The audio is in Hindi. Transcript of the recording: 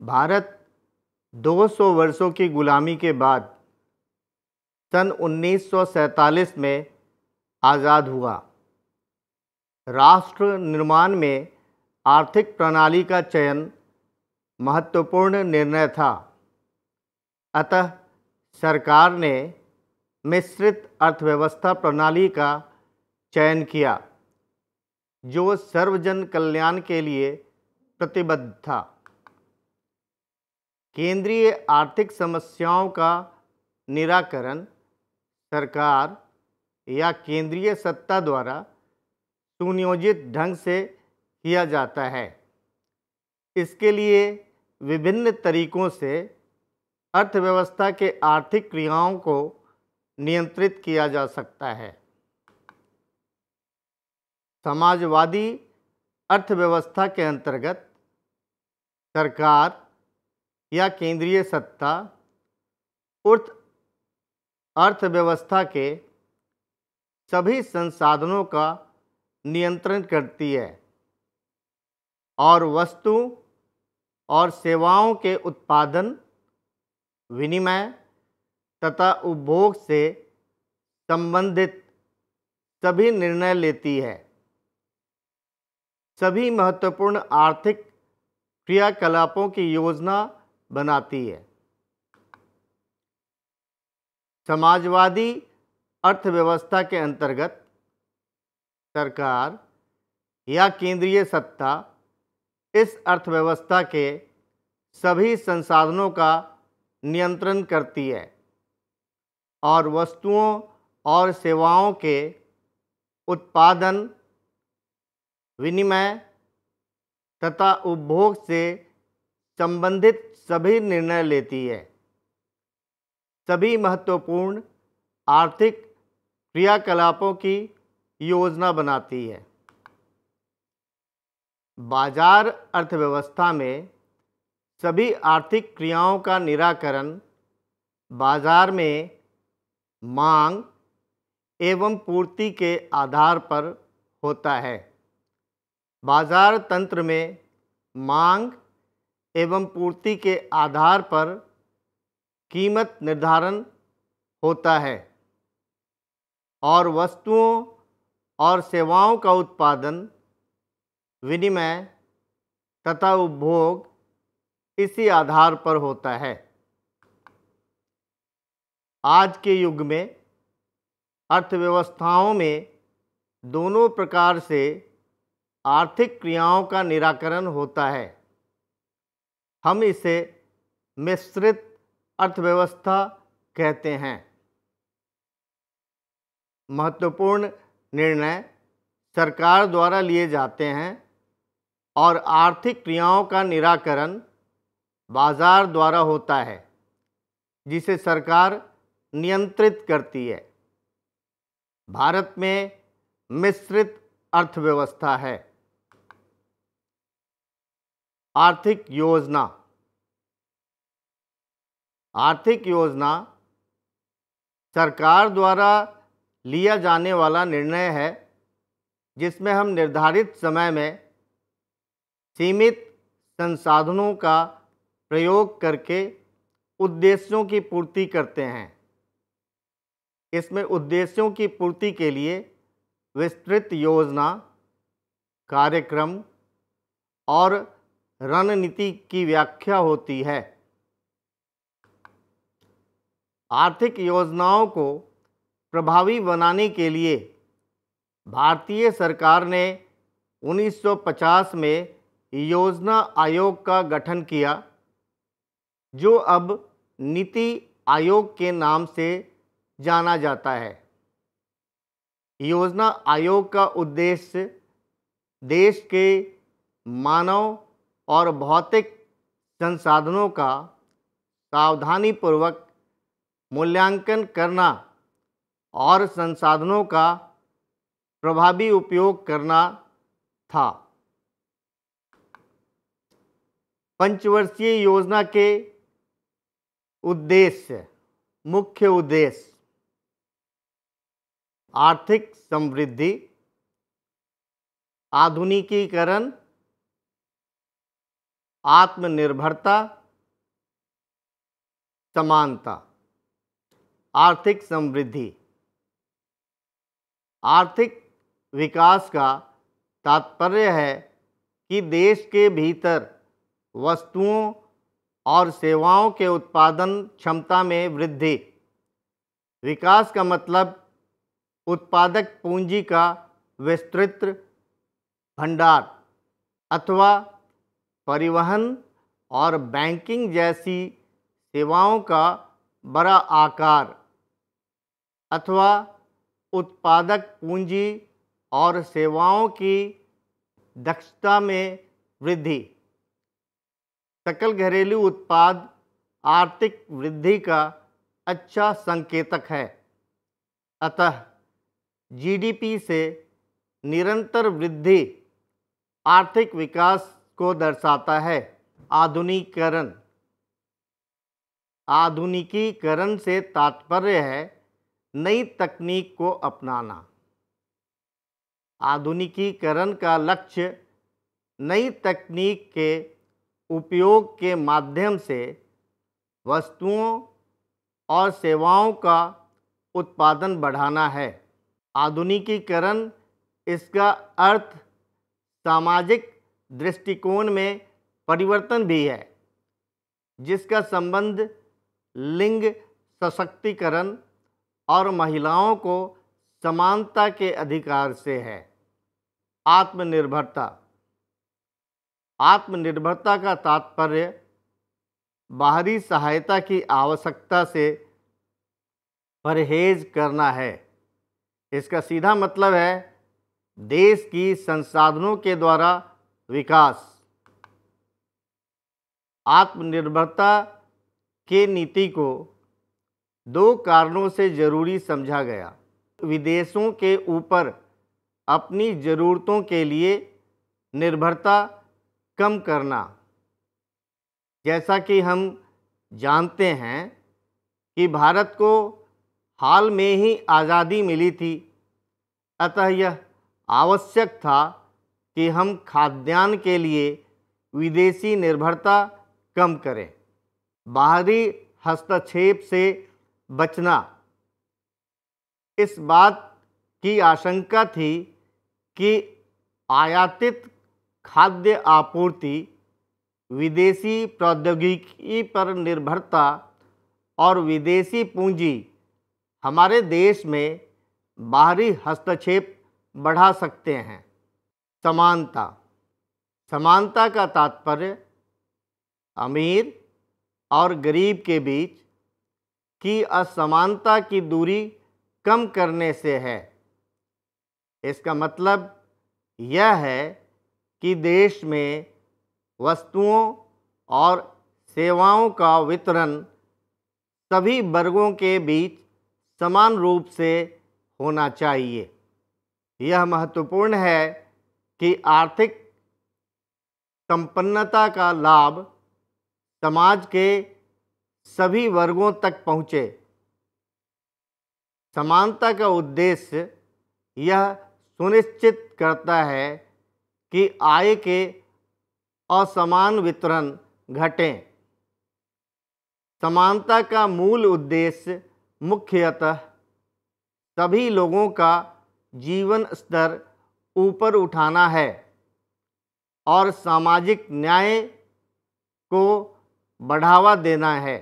भारत 200 वर्षों की गुलामी के बाद सन 1947 में आज़ाद हुआ। राष्ट्र निर्माण में आर्थिक प्रणाली का चयन महत्वपूर्ण निर्णय था। अतः सरकार ने मिश्रित अर्थव्यवस्था प्रणाली का चयन किया, जो सर्वजन कल्याण के लिए प्रतिबद्ध था। केंद्रीय आर्थिक समस्याओं का निराकरण सरकार या केंद्रीय सत्ता द्वारा सुनियोजित ढंग से किया जाता है। इसके लिए विभिन्न तरीकों से अर्थव्यवस्था के आर्थिक क्रियाओं को नियंत्रित किया जा सकता है। समाजवादी अर्थव्यवस्था के अंतर्गत सरकार या केंद्रीय सत्ता उस अर्थव्यवस्था के सभी संसाधनों का नियंत्रण करती है और वस्तु और सेवाओं के उत्पादन, विनिमय तथा उपभोग से संबंधित सभी निर्णय लेती है। सभी महत्वपूर्ण आर्थिक क्रियाकलापों की योजना बनाती है। समाजवादी अर्थव्यवस्था के अंतर्गत सरकार या केंद्रीय सत्ता इस अर्थव्यवस्था के सभी संसाधनों का नियंत्रण करती है और वस्तुओं और सेवाओं के उत्पादन, विनिमय तथा उपभोग से संबंधित सभी निर्णय लेती है। सभी महत्वपूर्ण आर्थिक क्रियाकलापों की योजना बनाती है। बाजार अर्थव्यवस्था में सभी आर्थिक क्रियाओं का निराकरण बाजार में मांग एवं पूर्ति के आधार पर होता है। बाजार तंत्र में मांग एवं पूर्ति के आधार पर कीमत निर्धारण होता है और वस्तुओं और सेवाओं का उत्पादन, विनिमय तथा उपभोग इसी आधार पर होता है। आज के युग में अर्थव्यवस्थाओं में दोनों प्रकार से आर्थिक क्रियाओं का निराकरण होता है। हम इसे मिश्रित अर्थव्यवस्था कहते हैं। महत्वपूर्ण निर्णय सरकार द्वारा लिए जाते हैं और आर्थिक क्रियाओं का निराकरण बाजार द्वारा होता है, जिसे सरकार नियंत्रित करती है। भारत में मिश्रित अर्थव्यवस्था है। आर्थिक योजना। आर्थिक योजना सरकार द्वारा लिया जाने वाला निर्णय है, जिसमें हम निर्धारित समय में सीमित संसाधनों का प्रयोग करके उद्देश्यों की पूर्ति करते हैं। इसमें उद्देश्यों की पूर्ति के लिए विस्तृत योजना, कार्यक्रम और रणनीति की व्याख्या होती है। आर्थिक योजनाओं को प्रभावी बनाने के लिए भारतीय सरकार ने 1950 में योजना आयोग का गठन किया, जो अब नीति आयोग के नाम से जाना जाता है। योजना आयोग का उद्देश्य देश के मानव और भौतिक संसाधनों का सावधानीपूर्वक मूल्यांकन करना और संसाधनों का प्रभावी उपयोग करना था। पंचवर्षीय योजना के उद्देश्य, मुख्य उद्देश्य: आर्थिक समृद्धि, आधुनिकीकरण, आत्मनिर्भरता, समानता, आर्थिक समृद्धि। आर्थिक विकास का तात्पर्य है कि देश के भीतर वस्तुओं और सेवाओं के उत्पादन क्षमता में वृद्धि। विकास का मतलब उत्पादक पूंजी का विस्तृत भंडार अथवा परिवहन और बैंकिंग जैसी सेवाओं का बड़ा आकार अथवा उत्पादक पूंजी और सेवाओं की दक्षता में वृद्धि। सकल घरेलू उत्पाद आर्थिक वृद्धि का अच्छा संकेतक है। अतः जीडीपी से निरंतर वृद्धि आर्थिक विकास को दर्शाता है। आधुनिकीकरण। आधुनिकीकरण से तात्पर्य है नई तकनीक को अपनाना। आधुनिकीकरण का लक्ष्य नई तकनीक के उपयोग के माध्यम से वस्तुओं और सेवाओं का उत्पादन बढ़ाना है। आधुनिकीकरण इसका अर्थ सामाजिक दृष्टिकोण में परिवर्तन भी है, जिसका संबंध लिंग सशक्तिकरण और महिलाओं को समानता के अधिकार से है। आत्मनिर्भरता। आत्मनिर्भरता का तात्पर्य बाहरी सहायता की आवश्यकता से परहेज करना है। इसका सीधा मतलब है देश की संसाधनों के द्वारा विकास। आत्मनिर्भरता के नीति को दो कारणों से जरूरी समझा गया। विदेशों के ऊपर अपनी ज़रूरतों के लिए निर्भरता कम करना। जैसा कि हम जानते हैं कि भारत को हाल में ही आज़ादी मिली थी, अतः यह आवश्यक था कि हम खाद्यान्न के लिए विदेशी निर्भरता कम करें। बाहरी हस्तक्षेप से बचना। इस बात की आशंका थी कि आयातित खाद्य आपूर्ति, विदेशी प्रौद्योगिकी पर निर्भरता और विदेशी पूंजी हमारे देश में बाहरी हस्तक्षेप बढ़ा सकते हैं। समानता। समानता का तात्पर्य अमीर और गरीब के बीच की असमानता की दूरी कम करने से है। इसका मतलब यह है कि देश में वस्तुओं और सेवाओं का वितरण सभी वर्गों के बीच समान रूप से होना चाहिए। यह महत्वपूर्ण है कि आर्थिक संपन्नता का लाभ समाज के सभी वर्गों तक पहुँचे। समानता का उद्देश्य यह सुनिश्चित करता है कि आय के असमान वितरण घटें। समानता का मूल उद्देश्य मुख्यतः सभी लोगों का जीवन स्तर ऊपर उठाना है और सामाजिक न्याय को बढ़ावा देना है।